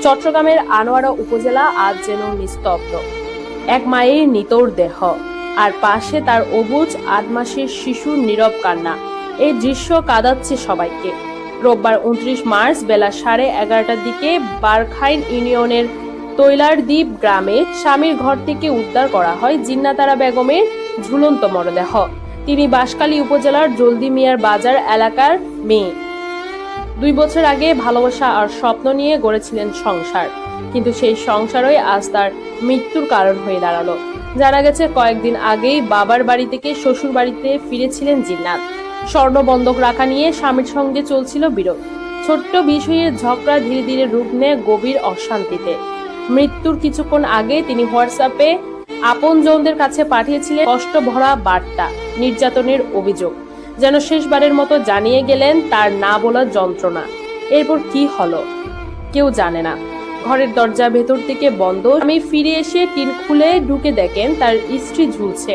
চট্টগ্রামের আনোয়ারা উপজেলা আজ যেন নিস্তব্ধ। এক মায়ের নিতর দেহ, আর পাশে তার অবুঝ ৮ মাসের শিশুর নীরব কান্না। এই দৃশ্য কাঁদাচ্ছে সবাইকে। রোববার ২৯ মার্চ বেলা 11:30টার দিকে বারখাইন ইউনিয়নের তৈলারদ্বীপ গ্রামে স্বামীর ঘর থেকে উদ্ধার করা হয় জিন্নাতারা বেগমের ঝুলন্ত মরদেহ। তিনি বাঁশখালী উপজেলার জলদি মিয়ার বাজার এলাকার মেয়ে। ২ বছর আগে ভালোবাসা আর স্বপ্ন নিয়ে গড়েছিলেন সংসার, কিন্তু সেই সংসারই আজ তার মৃত্যুর কারণ হয়ে দাঁড়ালো। জানা গেছে কয়েকদিন আগেই বাবার বাড়ি থেকে শ্বশুর বাড়িতে ফিরেছিলেন জিন্নাত। স্বর্ণ বন্ধক রাখা নিয়ে স্বামীর সঙ্গে চলছিল বিরোধ। ছোট্ট বিষয়ের ঝগড়া ধীরে ধীরে রূপ নেয় গভীর অশান্তিতে। মৃত্যুর কিছুক্ষণ আগে তিনি হোয়াটসঅ্যাপে আপনজনদের কাছে পাঠিয়েছিলেন কষ্ট ভরা বার্তা, নির্যাতনের অভিযোগ, যেন শেষবারের মতো জানিয়ে গেলেন তার না বলা যন্ত্রণা। এরপর কি হলো কেউ জানে না। ঘরের দরজা ভেতর থেকে বন্ধ। আমি ফিরে এসে টিন খুলে ঢুকে দেখেন তার স্ত্রী ঝুলছে।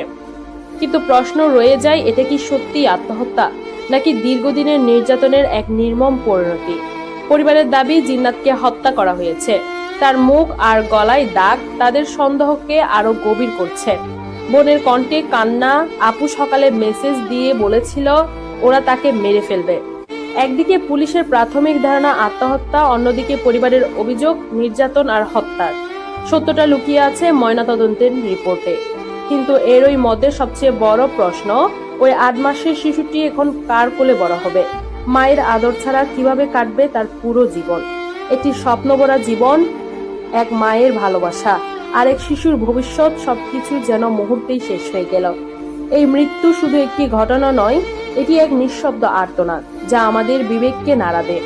কিন্তু প্রশ্ন রয়ে যায়, এটা কি সত্যি আত্মহত্যা নাকি দীর্ঘদিনের নির্যাতনের এক নির্মম পরিণতি? পরিবারের দাবি জিন্নাতকে হত্যা করা হয়েছে। তার মুখ আর গলায় দাগ তাদের সন্দেহকে আরো গভীর করছে। বোনের কণ্ঠে কান্না। আপু সকালে মেসেজ দিয়ে বলেছিল ওরা তাকে মেরে ফেলবে। একদিকে পুলিশের প্রাথমিক ধারণা আত্মহত্যা, অন্যদিকে পরিবারের অভিযোগ নির্যাতন আর হত্যার। সত্যটা লুকিয়ে আছে ময়নাতদন্তের রিপোর্টে। কিন্তু এরই মধ্যে সবচেয়ে বড় প্রশ্ন, ওই ৮ মাসের শিশুটি এখন কার কোলে বড় হবে? মায়ের আদর ছাড়া কিভাবে কাটবে তার পুরো জীবন? একটি স্বপ্নভরা জীবন, এক মায়ের ভালোবাসা আর এক শিশুর ভবিষ্যৎ, সবকিছু যেন মুহূর্তেই শেষ হয়ে গেল। এই মৃত্যু শুধু একটি ঘটনা নয়, এটি এক নিঃশব্দ আর্তনাদ যা আমাদের বিবেককে নাড়া দেয়।